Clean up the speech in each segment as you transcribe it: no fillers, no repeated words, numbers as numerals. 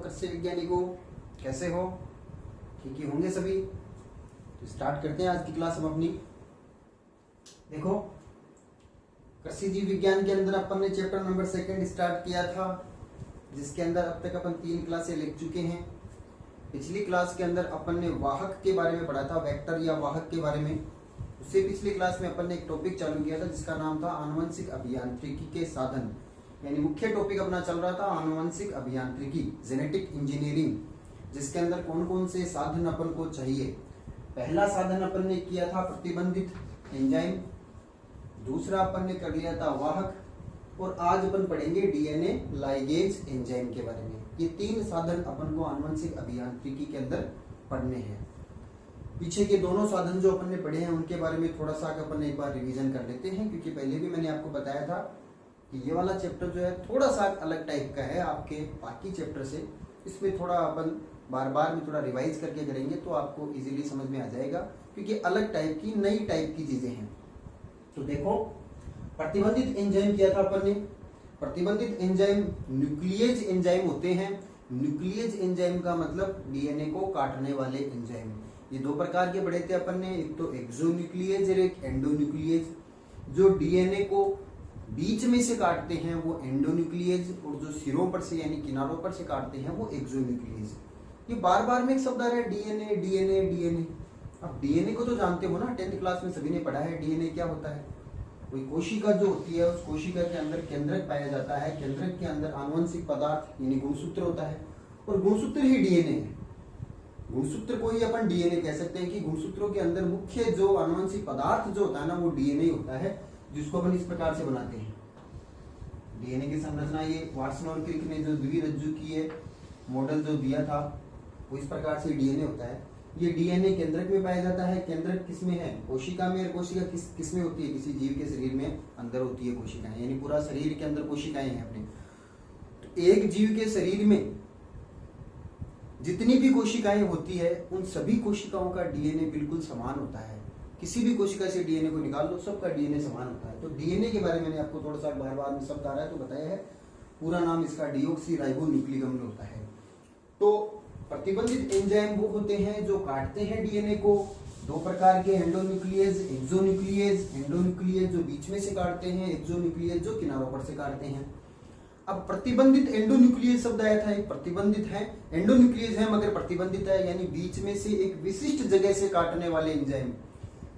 कृषि वैज्ञानिकों, कैसे हो? ठीक ही होंगे सभी। तो स्टार्ट करते हैं आज की क्लास हम अपनी। देखो, कृषि जीव विज्ञान के अंदर अपन ने चैप्टर नंबर 2 स्टार्ट किया था, जिसके अंदर अब तक अपन 3 क्लासें लिख चुके हैं। पिछली क्लास के अंदर अपन ने वाहक के बारे में पढ़ा था, वेक्टर या वाहक के बारे में। उससे पिछली क्लास में अपन ने एक टॉपिक चालू किया था जिसका नाम था आनुवंशिक अभियांत्रिकी के साधन, यानी मुख्य टॉपिक अपना चल रहा था आनुवंशिक अभियांत्रिकी, जेनेटिक इंजीनियरिंग, जिसके अंदर कौन कौन से साधन अपन को चाहिए। पहला साधन अपन ने किया था प्रतिबंधित एंजाइम, दूसरा अपन ने कर लिया था वाहक, और आज अपन पढ़ेंगे डीएनए लाइगेज एंजाइम के बारे में। ये 3 साधन अपन को आनुवंशिक अभियांत्रिकी के अंदर पढ़ने हैं। पीछे के दोनों साधन जो अपन ने पढ़े हैं उनके बारे में थोड़ा सा अपन एक बार रिवीजन कर लेते हैं, क्योंकि पहले भी मैंने आपको बताया था कि ये वाला चैप्टर जो है थोड़ा सा अलग टाइप का है आपके बाकी चैप्टर से। इसमें थोड़ा अपन बार बार में थोड़ा रिवाइज करके करेंगे तो आपको इजीली समझ में आ जाएगा, क्योंकि अलग टाइप की नई टाइप की चीजें हैं। तो देखो, प्रतिबंधित एंजाइम किया था अपन ने। प्रतिबंधित एंजाइम न्यूक्लियेज एंजाइम होते हैं। न्यूक्लियेज एंजाइम का मतलब डीएनए को काटने वाले एंजाइम। ये 2 प्रकार के पढ़े थे अपन ने, एक तो एक्सोन्यूक्लियेज और एक एंडोन्यूक्लियेज। जो डीएनए को बीच में से काटते हैं वो एंडोन्यूक्लियेज, और जो सिरों पर से यानी किनारों पर से काटते हैं वो एक्सोन्यूक्लियेज। ये बार बार में एक शब्द आ रहा है डीएनए डीएनए डीएनए। अब डीएनए को तो जानते हो ना, 10th क्लास में सभी ने पढ़ा है। डीएनए क्या होता है? कोई कोशिका जो होती है, उस कोशिका के अंदर केंद्रक पाया जाता है। केंद्रक के अंदर आनुवंशिक पदार्थ यानी गुणसूत्र होता है, और गुणसूत्र ही डीएनए है। गुणसूत्र को ही अपन डीएनए कह सकते हैं कि गुणसूत्रों के अंदर मुख्य जो आनुवंशिक पदार्थ जो होता है ना, वो डीएनए होता है, जिसको अपन इस प्रकार से बनाते हैं। डीएनए की संरचना ये वाटसन और क्रिक ने जो द्विरज्जु की है मॉडल जो दिया था, वो इस प्रकार से डीएनए होता है। ये डीएनए केंद्रक में पाया जाता है। केंद्रक किसमें है? कोशिका में। और कोशिका किसमें होती है? किसी जीव के शरीर में अंदर होती है कोशिकाएं, यानी पूरा शरीर के अंदर कोशिकाएं हैं अपने। तो एक जीव के शरीर में जितनी भी कोशिकाएं होती है, उन सभी कोशिकाओं का डीएनए बिल्कुल समान होता है। किसी भी कोशिका से डीएनए को निकाल लो, सबका डीएनए समान होता है। तो डीएनए के बारे में मैंने आपको थोड़ा सा बार बार में शब्द आ रहा है तो बताया है। पूरा नाम इसका डीऑक्सी राइबो न्यूक्लिक अम्ल होता है। तो प्रतिबंधित एंजाइम वो होते हैं जो काटते हैं डीएनए को। 2 प्रकार के, एंडोन्यूक्लियेज, एक्सोन्यूक्लियेज। एंडोन्यूक्लियेज जो बीच में से काटते हैं, एक्सोन्यूक्लियेज जो किनारों पर से काटते हैं। अब प्रतिबंधित एंडोन्यूक्लियेज शब्द आया था, एक प्रतिबंधित है, एंडोन्यूक्लियेज है मगर प्रतिबंधित है, यानी बीच में से एक विशिष्ट जगह से काटने वाले एंजाइम।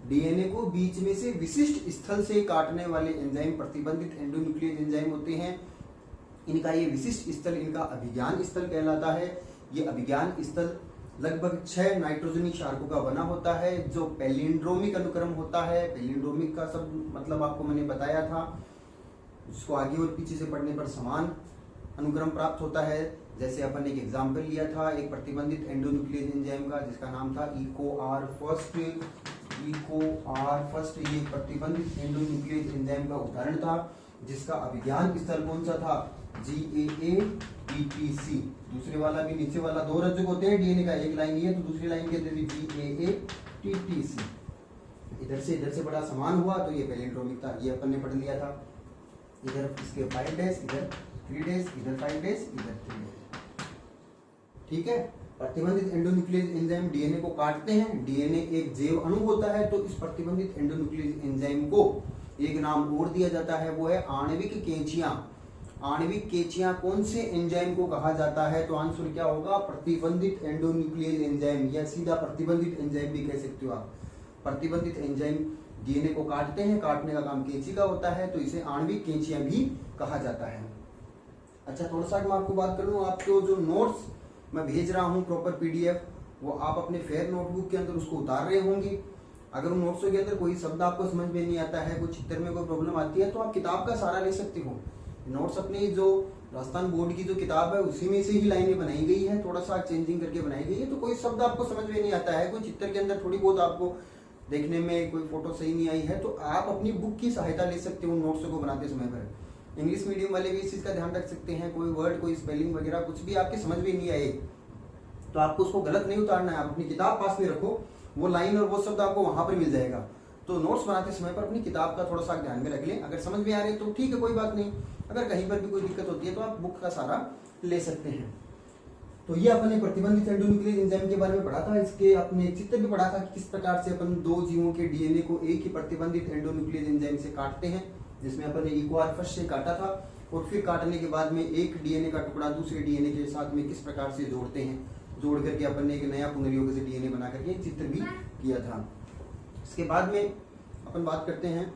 डीएनए को बीच में से विशिष्ट स्थल से काटने वाले एंजाइम प्रतिबंधित एंडोन्यूक्लियेज एंजाइम होते हैं। इनका ये विशिष्ट स्थल इनका अभिज्ञान स्थल कहलाता है। ये अभिज्ञान स्थल लगभग 6 नाइट्रोजनी क्षारकों का बना होता है, जो पैलिंड्रोमिक अनुक्रम होता है। पैलिंड्रोमिक का सब मतलब आपको मैंने बताया था, जिसको आगे और पीछे से पढ़ने पर समान अनुक्रम प्राप्त होता है। जैसे अपन ने एक एग्जाम्पल लिया था एक प्रतिबंधित एंडोन्यूक्लियेज एंजाइम का, जिसका नाम था इकोआर फर्स्ट। इकोआर फर्स्ट ये प्रतिबंधित एंडोन्यूक्लियेज एंजाइम का उदाहरण था, जिसका अभिज्ञान स्थल कौन सा था? GAATTC। दूसरे वाला भी, नीचे वाला 2 रज्जुक होते हैं डीएनए का, एक लाइन ये तो दूसरी लाइन के अंदर GAATTC। इधर से बड़ा समान हुआ तो ये पैलिंड्रोमिक था, ये अपन ने पढ़ लिया था। इधर इसके 5 डेज, इधर 3 डेज, इधर 5 डेज, इधर 3 डेज। ठीक है। प्रतिबंधित एंडोन्यूक्लियेज एंजाइम डीएनए को काटते हैं। डीएनए एक जैव अणु होता है, तो इस प्रतिबंधित एंडोन्यूक्लियेज एंजाइम को एक नाम और दिया जाता है, वो है आणविक केंचियां। आणविक केंचियां कौन से एंजाइम को कहा जाता है? तो आंसर क्या होगा? प्रतिबंधित एंडोन्यूक्लियेज एंजाइम, या सीधा प्रतिबंधित एंजाइम भी कह सकते हो आप। प्रतिबंधित एंजाइम डीएनए को काटते हैं, काटने का काम कैंची का होता है, तो इसे आणविक केंचियां भी कहा जाता है। अच्छा, थोड़ा सा मैं आपको बात कर लूं, आपको जो नोट्स मैं भेज रहा हूं प्रॉपर पीडीएफ, वो आप अपने फेयर नोटबुक के अंदर उसको उतार रहे होंगे। अगर उन नोट्सों के अंदर कोई शब्द आपको समझ में नहीं आता है, कोई चित्र में कोई प्रॉब्लम आती है, तो आप किताब का सहारा ले सकते हो। नोट्स अपनी जो राजस्थान बोर्ड की जो किताब है उसी में से ही लाइनें बनाई गई है, थोड़ा सा चेंजिंग करके बनाई गई है। तो कोई शब्द आपको समझ में नहीं आता है, कोई चित्र के अंदर थोड़ी बहुत आपको देखने में कोई फोटो सही नहीं आई है, तो आप अपनी बुक की सहायता ले सकते हो नोट्स को बनाते समय पर। इंग्लिश मीडियम वाले भी इस चीज का ध्यान रख सकते हैं। कोई वर्ड, कोई स्पेलिंग वगैरह कुछ भी आपके समझ में नहीं आए तो आपको उसको गलत नहीं उतारना है, आप अपनी किताब पास में रखो, वो लाइन और वो शब्द आपको वहां पर मिल जाएगा। तो नोट्स बनाते समय पर अपनी किताब का थोड़ा सा ध्यान में रख लें। अगर समझ में आ रही तो ठीक है, कोई बात नहीं। अगर कहीं पर भी कोई दिक्कत होती है तो आप बुक का सहारा ले सकते हैं। तो ये अपने प्रतिबंधित एंडोन्यूक्लियस एंजाइम के बारे में पढ़ा था। इसके अपने चित्र भी पढ़ा था कि किस प्रकार से अपन दो जीवों के डीएनए को एक ही प्रतिबंधित एंडोन्यूक्लियस एंजाइम से काटते हैं, जिसमें अपन ने इक्वार फर्स्ट से काटा था और फिर काटने के बाद में एक डीएनए का टुकड़ा दूसरे डीएनए के साथ में किस प्रकार से जोड़ते हैं, जोड़ करके अपन ने एक नया पुनर्योग से डीएनए बना करके चित्र भी किया था। इसके बाद में अपन बात करते हैं,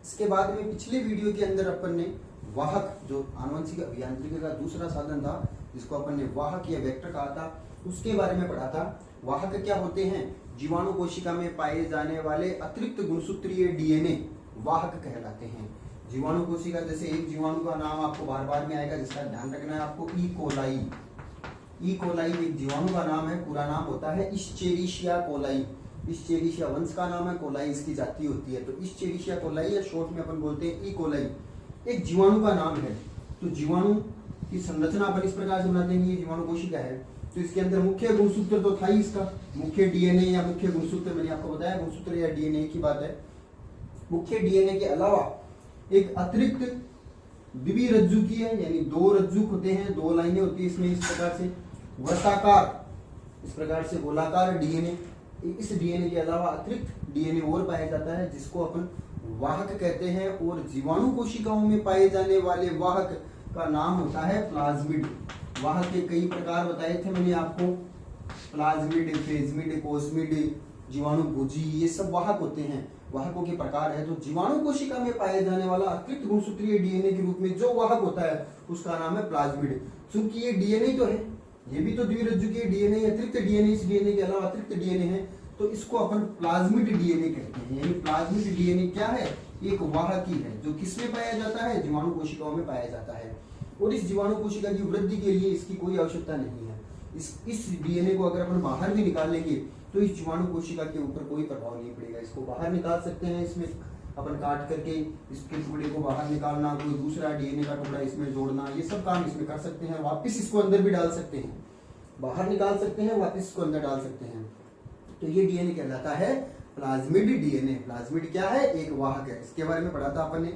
इसके बाद में पिछले वीडियो के अंदर अपन ने वाहक, जो आनुवंशिक अभियांत्रिकी का दूसरा साधन था जिसको अपन ने वाहक या वेक्टर कहा था, उसके बारे में पढ़ा था। वाहक क्या होते हैं? जीवाणु कोशिका में पाए जाने वाले अतिरिक्त गुणसूत्रीय डीएनए वाहक कहलाते हैं। जीवाणु कोशिका, जैसे एक जीवाणु का नाम आपको बार बार में आएगा जिसका ध्यान रखना है आपको, ई कोलाई। ई कोलाई एक जीवाणु का नाम है, पूरा नाम होता है इश्चेरिशिया कोलाई। इश्चेरिशिया वंश का नाम है, कोलाई इसकी जाति होती है। तो इश्चेरिशिया कोलाई या शॉर्ट में अपन बोलते हैं ई कोलाई, एक जीवाणु का नाम है। तो जीवाणु की संरचना अपन इस प्रकार से बनाते हैं, ये जीवाणु कोशिका है। तो इसके अंदर मुख्य गुणसूत्र तो था ही, इसका मुख्य डीएनए या मुख्य गुणसूत्र, मैंने आपको बताया गुणसूत्र या डीएनए की बात है। मुख्य डीएनए के अलावा एक अतिरिक्त द्विरज्जु की है, यानी दो रज्जु होते हैं, दो लाइनें होती है इसमें, इस प्रकार से वर्ताकार, इस प्रकार से गोलाकार डीएनए। इस डीएनए के अलावा अतिरिक्त डीएनए और पाया जाता है जिसको अपन वाहक कहते हैं। और जीवाणु कोशिकाओं में पाए जाने वाले वाहक का नाम होता है प्लाज्मिड। वाहक के कई प्रकार बताए थे मैंने आपको, प्लाज्मिड, फेज्मिड, कोस्मिड, जीवाणु भोजी, ये सब वाहक होते हैं, वाहकों के प्रकार है। तो जीवाणु कोशिका में पाए जाने वाला अतिरिक्त गुणसूत्रीय डीएनए के रूप में जो वाहक होता है उसका नाम है प्लाज्मिड। क्योंकि ये डीएनए तो है, ये भी तो द्विरज्जु के डीएनए, अतिरिक्त डीएनए, इस डीएनए के अलावा अतिरिक्त डीएनए है, तो इसको अपन प्लाज्मिड डीएनए कहते हैं। यानी प्लाज्मिड डीएनए क्या है? एक वाहक ही है जो किसमें पाया जाता है? जीवाणु कोशिकाओं में पाया जाता है। और इस जीवाणु कोशिका की वृद्धि के लिए इसकी कोई आवश्यकता नहीं है। इस डीएनए को अगर अपन बाहर भी निकाल लेंगे तो इस जीवाणु कोशिका के ऊपर कोई प्रभाव नहीं पड़ेगा। इसको बाहर निकाल सकते हैं, इसमें अपन काट करके इसके टुकड़े को बाहर निकालना, कोई दूसरा डीएनए का टुकड़ा इसमें जोड़ना, ये सब काम इसमें कर सकते हैं। वापस इसको अंदर भी डाल सकते हैं, बाहर निकाल सकते हैं, वापस इसको अंदर डाल सकते हैं। तो ये डीएनए कहलाता है प्लाज्मिड डीएनए। प्लाज्मिड क्या है? एक वाहक है। इसके बारे में पढ़ा था अपन ने।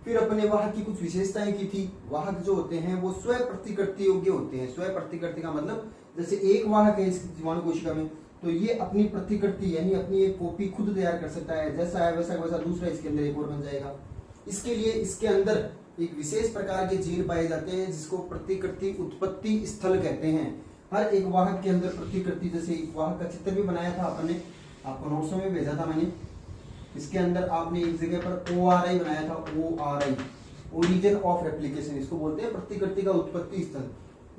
फिर अपने वाहक की कुछ विशेषताएं की थी। वाहक जो होते हैं वो स्वयं प्रतिकृति योग्य होते हैं। स्वयं प्रतिकृति का मतलब, जैसे एक वाहक है इस जीवाणु कोशिका में, तो ये अपनी प्रतिकृति यानी अपनी एक कॉपी खुद तैयार कर सकता है, जैसा है वैसा वैसा दूसरा इसके अंदर एक और बन जाएगा। इसके लिए इसके अंदर एक विशेष प्रकार के जीन पाए जाते हैं जिसको प्रतिकृति उत्पत्ति स्थल कहते हैं। हर एक वाहक के अंदर प्रतिकृति, जैसे एक वाहक का चित्र भी बनाया था अपन ने, आपको नोट्स में भेजा था मैंने। इसके अंदर आपने एक जगह पर ORI बनाया था, ORI, ओरिजिन ऑफ रेप्लिकेशन, इसको बोलते हैं प्रतिकृति का उत्पत्ति स्थल।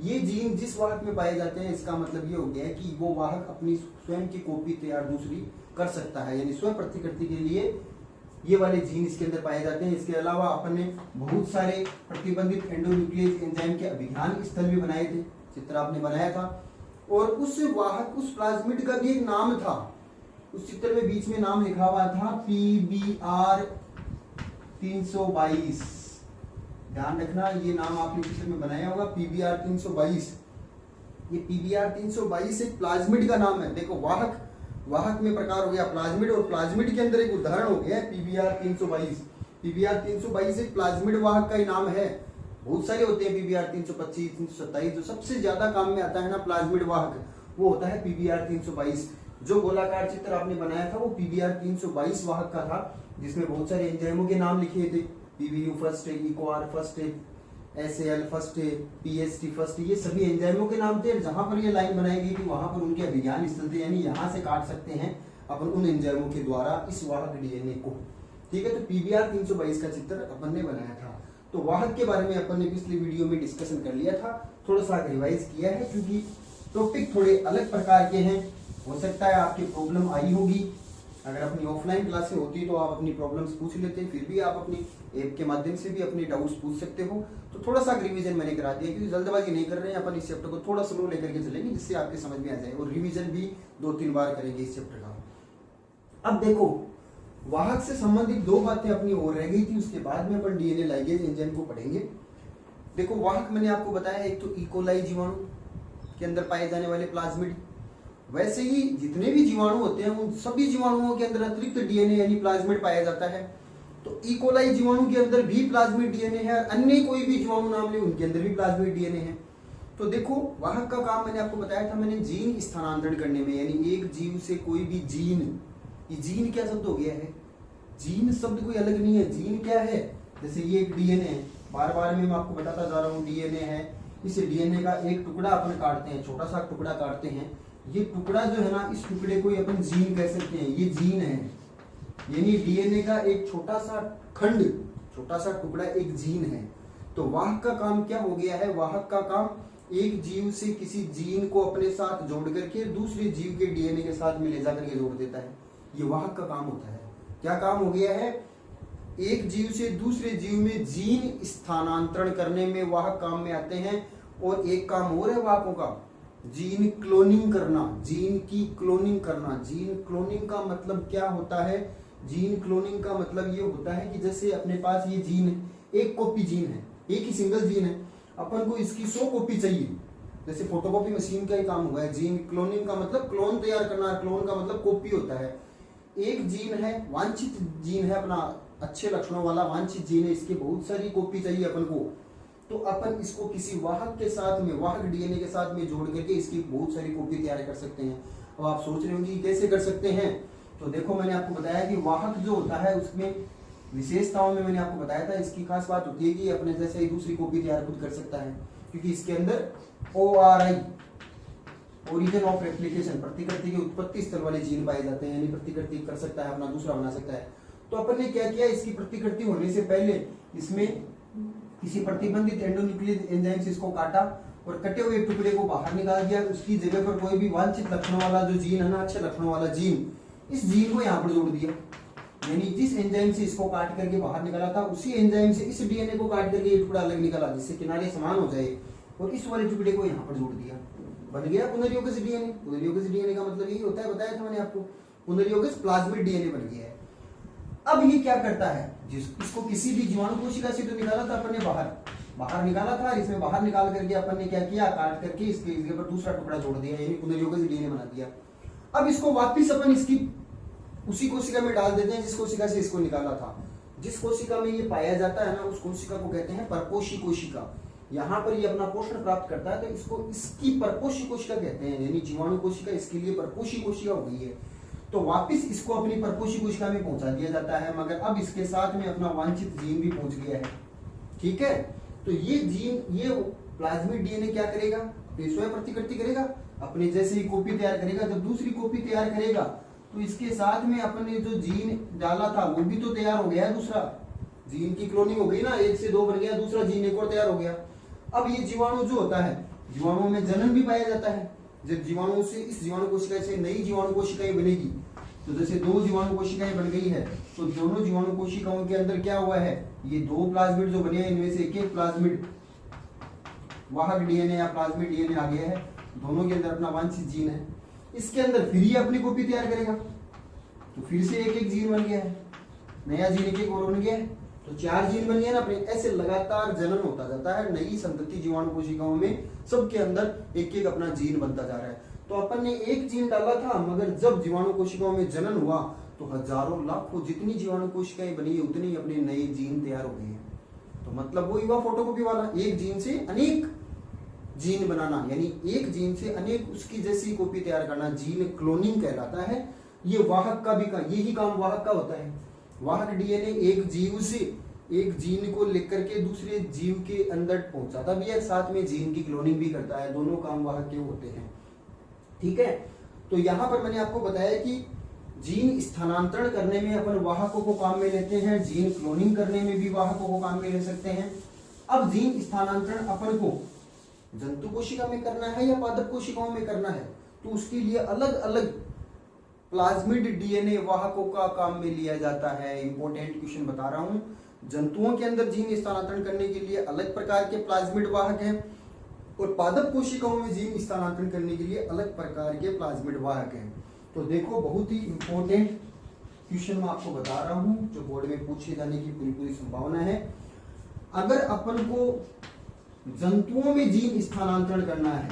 ये जीन जिस वाहक में पाए जाते हैं, इसका मतलब ये हो गया है कि वो वाहक अपनी स्वयं की कॉपी तैयार दूसरी कर सकता है, यानी स्वयं प्रतिकृति के लिए ये वाले जीन इसके अंदर पाए जाते हैं। इसके अलावा अपन ने बहुत सारे प्रतिबंधित एंडोन्यूक्लियस एंजाइम के अभिज्ञान स्थल भी बनाए थे, चित्र आपने बनाया था। और उस वाहक, उस प्लाज्मिड का भी एक नाम था, उस चित्र में बीच में नाम लिखा हुआ था PBR 322। ध्यान रखना, ये नाम आपने चित्र में बनाया होगा, PBR 322। ये PBR 322 एक प्लाज्मिड का नाम है। देखो, वाहक में प्रकार हो गया प्लाज्मिड, और प्लाज्मिड के अंदर एक उदाहरण हो गया PBR 322। PBR 322 एक प्लाज्मिड वाहक का ही नाम है। बहुत सारे होते हैं PBR 325, 327, जो सबसे ज्यादा काम में आता है ना प्लाज्मिड वाहक, वो होता है PBR 322। जो गोलाकार चित्र आपने बनाया था वो PBR 322 वाहक का था, जिसमें बहुत सारे एंजाइमों के नाम लिखे थे। PBU फर्स्ट है, इकोआर फर्स्ट है, SAL फर्स्ट है, PST फर्स्ट है, ये सभी एंजाइमों के नाम थे। जहां पर ये लाइन बनाई गई थी वहां पर उनके अभिज्ञान स्थल थे, यानी यहाँ से काट सकते हैं अपन उन एंजाइमों के द्वारा इस वाहक डीएनए को। ठीक है, तो PBR 322 का चित्र अपन ने बनाया था। तो वाहक के बारे में अपन ने पिछले वीडियो में डिस्कशन कर लिया था, थोड़ा सा रिवाइज किया है क्योंकि टॉपिक थोड़े अलग प्रकार के हैं। हो सकता है आपकी प्रॉब्लम आई होगी, अगर अपनी ऑफलाइन क्लासें होती तो आप अपनी प्रॉब्लम्स पूछ लेते, फिर भी आप अपनी ऐप के माध्यम से भी अपने डाउट्स पूछ सकते हो। तो थोड़ा सा रिवीजन मैंने करा दिया, क्योंकि जल्दबाजी नहीं कर रहे हैं अपन, इस चैप्टर को थोड़ा स्लो लेकर के चलेंगे जिससे आपके समझ में आ जाए, और रिवीजन भी 2-3 बार करेंगे इस चैप्टर का। अब देखो, वाहक से संबंधित 2 बातें अपनी और रह गई थी, उसके बाद में अपन डीएनए लाइगेज एंजाइम को पढ़ेंगे। देखो, वाहक मैंने आपको बताया, एक तो इकोलाई जीवाणु के अंदर पाए जाने वाले प्लाज्मिड, वैसे ही जितने भी जीवाणु होते हैं उन सभी जीवाणुओं के अंदर अतिरिक्त डीएनए यानी प्लाज्मिड पाया जाता है। तो इकोलाई जीवाणु के अंदर भी प्लाज्मिड डीएनए है, अन्य कोई भी जीवाणु नाम ले उनके अंदर भी प्लाज्मिड डीएनए है। तो देखो वाहक का काम मैंने आपको बताया था, मैंने जीन स्थानांतरण करने में, यानी एक जीव से कोई भी जीन, ये जीन क्या शब्द हो गया है, जीन शब्द कोई अलग नहीं है। जीन क्या है, जैसे ये एक डीएनए है, बार बार मैं आपको बताता जा रहा हूँ, डीएनए है, इस डीएनए का एक टुकड़ा अपन काटते हैं, छोटा सा टुकड़ा काटते हैं, ये टुकड़ा जो है ना, इस टुकड़े को अपन जीन कह सकते हैं, ये जीन है, यानी डीएनए का एक छोटा सा खंड, छोटा सा टुकड़ा एक जीन है। तो वाहक का काम क्या हो गया है, वाहक का काम एक जीव से किसी जीन को अपने साथ जोड़ करके दूसरे जीव के डीएनए के साथ में ले जाकर के जोड़ देता है, ये वाहक का काम होता है। क्या काम हो गया है, एक जीव से दूसरे जीव में जीन स्थानांतरण करने में वाहक काम में आते हैं। और एक काम और है वाहकों का, जीन क्लोनिंग करना, जीन की क्लोनिंग करना। जीन क्लोनिंग का मतलब क्या होता है, जीन क्लोनिंग का मतलब ये होता है कि जैसे अपने पास ये जीन है, एक कॉपी जीन है, एक ही सिंगल जीन है, अपन को इसकी 100 कॉपी चाहिए, जैसे फोटोकॉपी मशीन का ही काम हुआ है। जीन क्लोनिंग का मतलब क्लोन तैयार करना, क्लोन का मतलब कॉपी होता है। एक जीन है, वांछित जीन है, अपना अच्छे लक्षणों वाला वांछित जीन है, इसकी बहुत सारी कॉपी चाहिए अपन को, तो अपन इसको किसी वाहक के साथ में, वाहक डीएनए के साथ में जोड़ करके इसकी बहुत सारी कॉपी तैयार कर सकते हैं। अब आप सोच रहे होंगे कैसे कर सकते हैं, तो देखो मैंने आपको बताया कि वाहक जो होता है उसमें विशेषताओं में मैंने आपको बताया था, इसकी खास बात होती है कि अपने जैसे ही दूसरी कॉपी तैयार खुद कर सकता है, क्योंकि इसके अंदर ORI, ओरिजिन ऑफ रेप्लिकेशन, प्रतिकृति की उत्पत्ति स्थल वाले जीन पाए जाते हैं, यानी प्रतिकृति कर सकता है, अपना दूसरा बना सकता है। तो अपन ने क्या किया, इसकी प्रतिकृति होने से पहले इसमें किसी प्रतिबंधित एंडोन्यूक्लियस एंजाइम से इसको काटा और कटे हुए टुकड़े को बाहर निकाल दिया। उसकी जगह पर कोई भी वांछित लक्षणों वाला जो जीन है ना, अच्छे लक्षणों वाला जीन, इस जीन को यहाँ पर जोड़ दिया, यानी जिस एंजाइम से इसको काट करके बाहर निकाला था उसी एंजाइम से इस डीएनए को काट करके ये टुकड़ा अलग निकाला, जिससे किनारे समान हो जाए, और इस वाले टुकड़े को यहाँ पर जोड़ दिया, बन गया पुनर्योगज डीएनए। पुनर्योगज डीएनए का मतलब यही होता है, बताया था मैंने आपको, पुनर्योगज प्लाज्मिड डीएनए बन गया है। अब ये क्या करता है, इसको किसी भी जीवाणु कोशिका से तो निकाला था अपन ने, बाहर निकाला था, इसमें बाहर निकाल करके अपन ने क्या किया, काट करके इसके पर दूसरा टुकड़ा जोड़ दिया, यानी पुनर्योगज डीएनए बना दिया। अब इसको वापिस अपन इसकी उसी कोशिका में डाल देते हैं जिस कोशिका से इसको निकाला था। जिस कोशिका में ये पाया जाता है ना, उस कोशिका को कहते हैं परपोषी कोशिका। यहाँ पर ये अपना पोषण प्राप्त करता है, तो इसको इसकी परपोषी कोशिका कहते हैं, यानी जीवाणु कोशिका इसके लिए परपोषी कोशिका हो गई है। तो वापिस इसको अपनी परपोषी कोशिका में पहुंचा दिया जाता है, मगर अब इसके साथ में अपना वांछित जीन भी पहुंच गया है, ठीक है। तो ये जीन, ये प्लाज्मिड डीएनए क्या करेगा, स्वयं प्रतिकृति करेगा, अपने जैसे ही कॉपी तैयार करेगा। जब दूसरी कॉपी तैयार करेगा तो इसके साथ में अपन ने जो जीन डाला था वो भी तो तैयार हो गया है, दूसरा जीन की क्लोनिंग हो गई ना, 1 से 2 बन गया, दूसरा जीन एक और तैयार हो गया। अब ये जीवाणु जो होता है, जीवाणु में जनन भी पाया जाता है। जब जीवाणु से, इस जीवाणु कोशिका से नई जीवाणु कोशिकाएं बनेगी, तो जैसे 2 जीवाणु कोशिकाएं बन गई है, तो दोनों जीवाणु कोशिकाओं के अंदर क्या हुआ है, ये 2 प्लाज्मिड जो बने हैं, इनमें से एक प्लाज्मिड वाहक डीएनए या प्लाज्मिड डीएनए आ गया है, दोनों के अंदर अपना वांछित जीन है। इसके अंदर फिर ये अपनी कॉपी तैयार करेगा, तो फिर से एक जीन बन गया है, नया जीन एक और बन गया है, तो 4 जीन बन गए ना अपने। ऐसे लगातार जनन होता जाता है, नई संतति जीवाणु कोशिकाओं में सबके अंदर एक अपना जीन बनता जा रहा है। तो अपन ने एक जीन डाला था, मगर जब जीवाणु कोशिकाओं में जनन हुआ तो हजारों लाखों जितनी जीवाणु कोशिकाएं बनी है उतनी अपने नए जीन तैयार हो गए हैं। तो मतलब वही हुआ फोटोकॉपी वाला, एक जीन से अनेक जीन बनाना, यानी एक जीन से अनेक उसकी जैसी कॉपी तैयार करना, जीन क्लोनिंग कहलाता है। ये वाहक का भी यही काम वाहक का होता है। वाहक डीएनए एक जीव से एक जीन को लेकर के दूसरे जीव के अंदर पहुंचाता भी है, साथ में जीन की क्लोनिंग भी करता है, दोनों काम वाहक के होते हैं, ठीक है। तो यहाँ पर मैंने आपको बताया कि जीन स्थानांतरण करने में अपन वाहकों को काम में लेते हैं, जीन क्लोनिंग करने में भी वाहकों को काम में ले सकते हैं। अब जीन स्थानांतरण अपन को जंतु कोशिका में करना है या पादप कोशिकाओं में करना है, तो उसके लिए अलग अलग प्लाज्मिड डीएनए वाहकों का काम में लिया जाता है। इंपॉर्टेंट क्वेश्चन बता रहा हूं, जंतुओं के अंदर जीन स्थानांतरण करने के लिए अलग प्रकार के प्लाज्मिड वाहक हैं, और पादप कोशिकाओं में जीन स्थानांतरण करने के लिए अलग प्रकार के प्लाज्मिड वाहक हैं। तो देखो, बहुत ही इंपॉर्टेंट क्वेश्चन मैं आपको बता रहा हूं, जो बोर्ड में पूछे जाने की पूरी संभावना है। अगर अपन को जंतुओं में जीन स्थानांतरण करना है,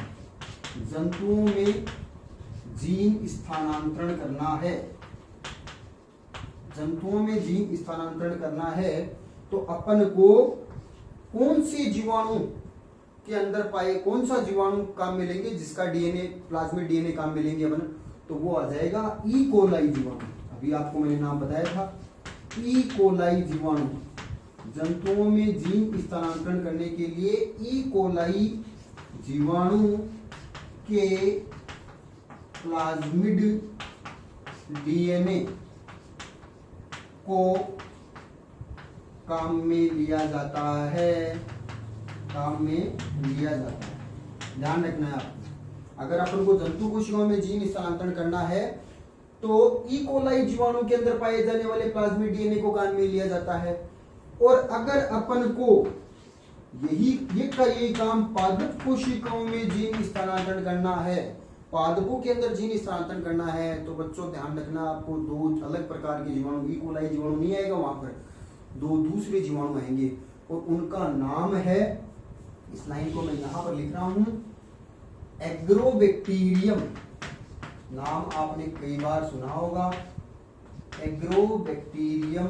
जंतुओं में जीन स्थानांतरण करना है, जंतुओं में जीन स्थानांतरण करना है, तो अपन को कौन से जीवाणु के अंदर पाए कौन सा जीवाणु काम में लेंगे, जिसका डीएनए प्लाज्मिड डीएनए काम में लेंगे अपन, तो वो आ जाएगा ई कोलाई जीवाणु। अभी आपको मैंने नाम बताया था ई कोलाई जीवाणु। जंतुओं में जीन स्थानांतरण करने के लिए ई कोलाई जीवाणु के प्लाज्मिड डीएनए को काम में लिया जाता है, काम में लिया जाता है। ध्यान रखना है आपको, अगर अपन को जंतु कोशिकाओं में जीन स्थानांतरण करना है तो ई कोलाई जीवाणु के अंदर पाए जाने वाले प्लाज्मिड डीएनए को काम में लिया जाता है। और अगर अपन को यही काम पादप कोशिकाओं में जीन स्थानांतरण करना है, पादपों के अंदर जीन स्थानांतरण करना है, तो बच्चों ध्यान रखना, आपको दो अलग प्रकार के जीवाणु, ई कोलाई जीवाणु नहीं आएगा, वहां पर दो दूसरे जीवाणु आएंगे और उनका नाम है, इस लाइन को मैं यहां पर लिख रहा हूं, एग्रोबैक्टीरियम। नाम आपने कई बार सुना होगा, एग्रोबैक्टीरियम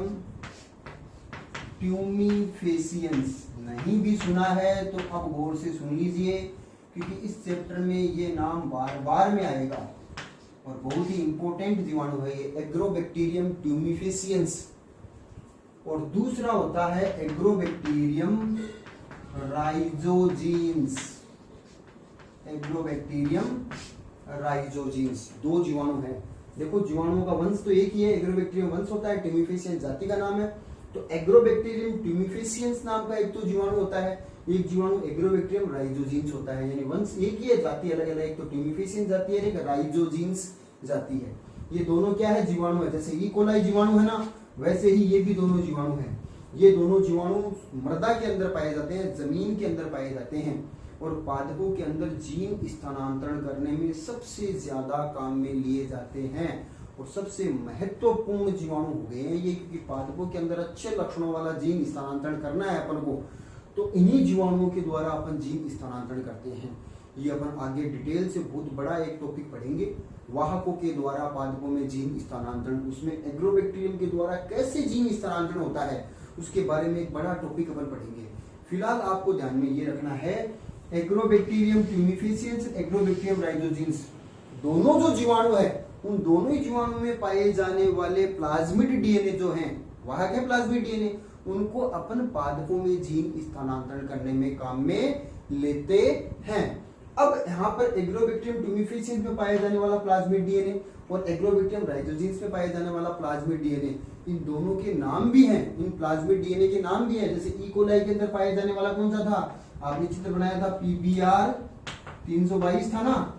ट्यूमीफेसियंस। नहीं भी सुना है तो अब गौर से सुन लीजिए, क्योंकि इस चैप्टर में ये नाम बार बार में आएगा और बहुत ही इंपॉर्टेंट जीवाणु है ये, एग्रोबैक्टीरियम ट्यूमीफेसियंस। और दूसरा होता है एग्रोबैक्टीरियम राइजोजीन्स। एग्रोबैक्टीरियम राइजोजीन्स, दो जीवाणु हैं। देखो जीवाणुओं का वंश तो एक ही है, एग्रोबैक्टीरियम वंश होता है, ट्यूमीफेसियंस जाति का नाम है। तो एग्रोबैक्टीरियम ट्यूमीफेसियंस नाम का एक तो जीवाणु होता है, एक जीवाणु एग्रोबैक्टीरियम राइजोजीन्स होता है, यानी वंश एक ही है, जाति अलग अलग, एक तो ट्यूमीफेसियंस जाति है, एक राइजोजीन्स जाति है। ये दोनों क्या है, जीवाणु है। जैसे ई कोलाई जीवाणु है ना, वैसे ही ये भी दोनों जीवाणु हैं। ये दोनों जीवाणु मृदा के अंदर पाए जाते हैं, जमीन के अंदर पाए जाते हैं और पादपों के अंदर जीन स्थानांतरण करने में सबसे ज्यादा काम में लिए जाते हैं और सबसे महत्वपूर्ण जीवाणु हो गए हैं ये, क्योंकि पादपों के अंदर अच्छे लक्षणों वाला जीन स्थानांतरण करना है अपन को, तो इन्हीं जीवाणुओं के द्वारा अपन जीन स्थानांतरण करते हैं। ये अपन आगे डिटेल से बहुत बड़ा एक टॉपिक पढ़ेंगे, वाहकों के द्वारा पादपों में जीन स्थानांतरण, उसमें एग्रोबैक्टीरियम के द्वारा कैसे जीन स्थानांतरण होता है उसके बारे में एक बड़ा टॉपिक अपन पढ़ेंगे। फिलहाल आपको ध्यान में ये रखना है, एग्रोबैक्टीरियम ट्यूमीफेसियंस, एग्रोबैक्टीरियम राइजोजीन्स, दोनों जो जीवाणु है उन दोनों ही जीवाणु में पाए जाने वाले प्लाज्मिड डीएनए जो हैं, वाहक है प्लाज्मिड डीएनए, उनको अपन पादपों में जीन स्थानांतरण करने में काम में लेते हैं। अब यहाँ पर एग्रोबैक्टीरियम ट्यूमीफेसियंस में पाया जाने वाला प्लाज्मिड डीएनए और एग्रोबैक्टीरियम राइजोजीन्स में पाए जाने वाला प्लाज्मिड डीएनए, इन दोनों के नाम भी हैं, इन प्लाज्मिड डीएनए के नाम भी हैं। जैसे ई कोलाई के अंदर पाया जाने वाला कौन सा था, आपने चित्र बनाया था, PBR 322 था ना,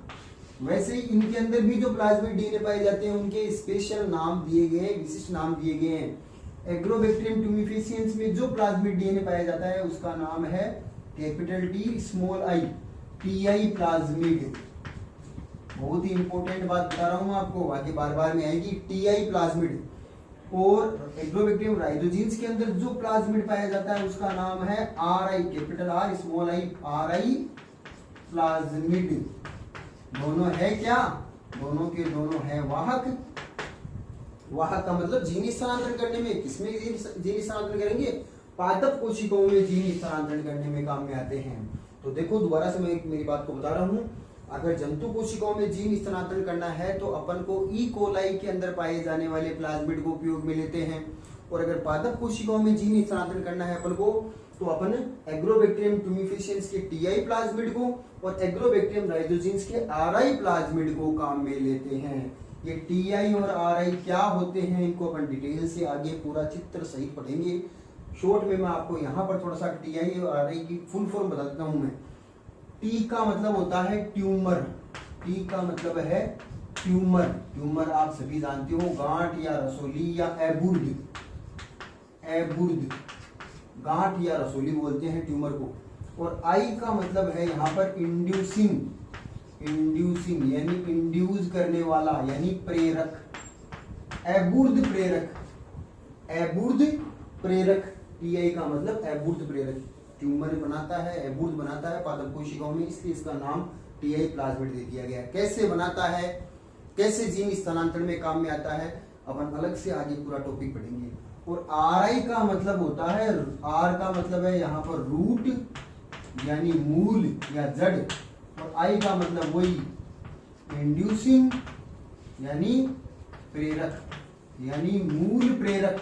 वैसे ही इनके अंदर भी जो प्लाज्मिड डीएनए पाए जाते हैं उनके स्पेशल नाम दिए गए, विशिष्ट नाम दिए गए हैं। एग्रोबैक्टीरियम ट्यूमीफेसियंस में जो प्लाज्मिड डीएनए पाया जाता है उसका नाम है capital T small I, TI plasmid. बहुत ही इंपॉर्टेंट बात बता रहा हूं आपको, आगे बार बार में आएगी, TI प्लाज्मिड। और एग्रोबैक्टीरियम राइजोजीन्स के अंदर जो प्लाज्मिड पाया जाता है उसका नाम है RI, capital R small I, RI plasmid. दोनों है क्या, दोनों के दोनों है वाहक। वाहक का मतलब जीन स्थानांतरण करने में, किसमें जीन स्थानांतरण करेंगे, पादप कोशिकाओं में जीन स्थानांतरण करने में काम में आते हैं। तो देखो दोबारा से मैं मेरी बात को बता रहा हूं, अगर जंतु कोशिकाओं में जीन स्थानांतरण करना है तो अपन को ई कोलाई के अंदर पाए जाने वाले प्लाज्मिड को उपयोग में लेते हैं, और अगर पादप कोशिकाओं में जीन स्थानांतरण करना है अपन को तो अपन एग्रोबैक्टीरियम ट्यूमीफेसियंस के TI प्लाज्मिड को और एग्रोबैक्टीरियम राइजोजीन्स के RI प्लाज्मिड को काम में लेते हैं। ये TI और RI क्या होते हैं इनको अपन डिटेल से आगे पूरा चित्र सहित पढ़ेंगे। शॉर्ट में मैं आपको यहाँ पर थोड़ा सा TI और RI की फुल फॉर्म बता देता हूँ मैं। T का मतलब होता है ट्यूमर, T का मतलब है ट्यूमर। ट्यूमर आप सभी जानते हो, गांठ या रसोली या एबुर्द, गांठ या रसोली बोलते हैं ट्यूमर को। और I का मतलब है यहाँ पर इंड्यूसिंग, यानी इंड्यूस करने वाला, यानी प्रेरक, एबुर्द प्रेरक। TI का मतलब एबुर्द प्रेरक, ट्यूमर बनाता है, एबुर्द बनाता है पादप कोशिकाओं में, इसलिए इसका नाम TI प्लाज्मिड दे दिया गया। कैसे बनाता है, कैसे जीन स्थानांतरण में काम में आता है, अपन अलग से आगे पूरा टॉपिक पढ़ेंगे। और RI का मतलब होता है, R का मतलब है यहाँ पर रूट, यानी मूल या जड़, और आई का मतलब वही इंड्यूसिंग यानी प्रेरक, यानी मूल प्रेरक,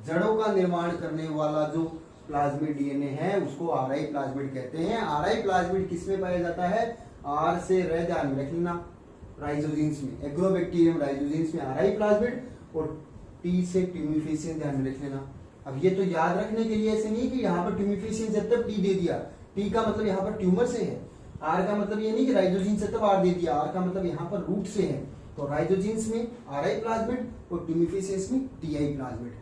जड़ों का निर्माण करने वाला जो प्लाज्मिड डीएनए है उसको आरआई प्लाज्मिड कहते हैं। आरआई प्लाज्मिड किसमें पाया जाता है? आर से रे ध्यान में रख लेना, राइजोजीन्स में, एग्रोबैक्टीरियम राइजोजीन्स में आरआई प्लाज्मिड, और टी से ट्यूमिफेसियन ध्यान में रख लेना। अब ये तो याद रखने के लिए ऐसे नहीं कि यहाँ पर ट्यूमिफेसियन से तब टी दे दिया, टी का मतलब यहाँ पर ट्यूमर से है, आर का मतलब ये नहीं कि राइजोजीन से तब आर दे दिया, आर का मतलब यहाँ पर रूट से है। तो राइजोजीन्स में आरआई प्लाज्मिड और ट्यूमिफेसियंस में टीआई प्लाज्मिड।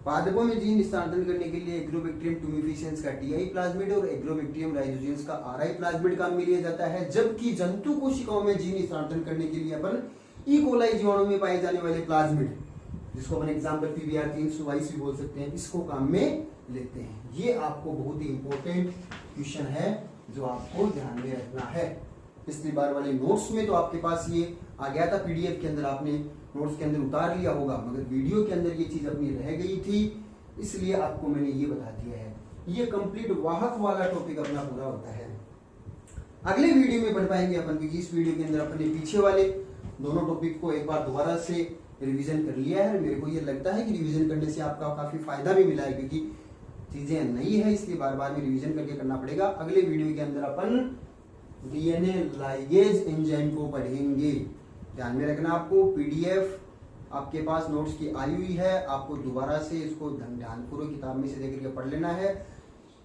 पादपों में जीन स्थानांतरण करने के लिए एग्रोबैक्टीरियम ट्यूमिफेसियंस का टीआई प्लाज्मिड और एग्रोबैक्टीरियम राइजोजीन्स का आरआई प्लाज्मिड काम में लिया जाता है, जबकि जंतु कोशिकाओं में जीन स्थानांतरण करने के लिए अपन ई कोलाई जीवाणु में पाए जाने वाले प्लाज्मिड, जिसको अपन एग्जांपल पीबीआर 322 भी बोल सकते हैं, इसको काम में लेते हैं। ये आपको बहुत ही इंपॉर्टेंट क्वेश्चन है जो आपको ध्यान में रखना है। पिछली बार वाले नोट्स में तो आपके पास ये आ गया था, पीडीएफ के अंदर आपने नोट्स के अंदर उतार लिया होगा, मगर वीडियो के अंदर ये चीज अपनी रह गई थी, इसलिए आपको मैंने ये बता दिया है। ये कंप्लीट वाहक वाला टॉपिक अपना पूरा होता है। अगले वीडियो में पढ़ पाएंगे अपन, क्योंकि इस वीडियो के अंदर अपने पीछे वाले दोनों टॉपिक को एक बार दोबारा से रिवीजन कर लिया है। मेरे को ये लगता है कि रिवीजन करने से आपका काफी फायदा भी मिला है, क्योंकि चीजें नई है, इसलिए बार बार में रिवीजन करके करना पड़ेगा। अगले वीडियो के अंदर अपन डीएनए लाइगेज एंजाइम को पढ़ेंगे। ध्यान में रखना, आपको पीडीएफ आपके पास नोट्स की आई हुई है, आपको दोबारा से इसको ध्यानपूर्वक किताब में से देख करके पढ़ लेना है।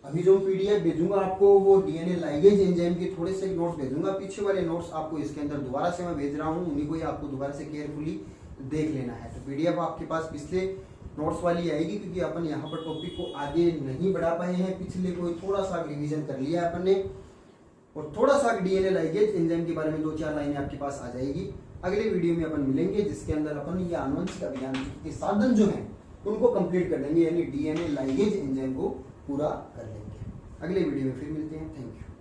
अभी जो पीडीएफ भेजूंगा आपको वो डीएनए लाइगेज एंजाइम के थोड़े से नोट्स भेजूंगा, पीछे वाले नोट्स आपको इसके अंदर दोबारा से मैं भेज रहा हूँ, उन्हीं को ही आपको दोबारा से केयरफुली देख लेना है। तो पीडीएफ आपके पास पिछले नोट्स वाली आएगी, क्योंकि अपन यहाँ पर टॉपिक को आगे नहीं बढ़ा पाए हैं, पिछले कोई थोड़ा सा रिवीजन कर लिया है अपन ने, और थोड़ा सा डीएनए लाइगेज एंजाइम के बारे में 2-4 लाइनें आपके पास आ जाएगी। अगले वीडियो में अपन मिलेंगे, जिसके अंदर अपन ये आनुवंशिक अभियांत्रिकी के साधन जो हैं उनको कंप्लीट कर लेंगे, यानी डीएनए लाइगेज एंजाइम को पूरा कर लेंगे। अगले वीडियो में फिर मिलते हैं। Thank you.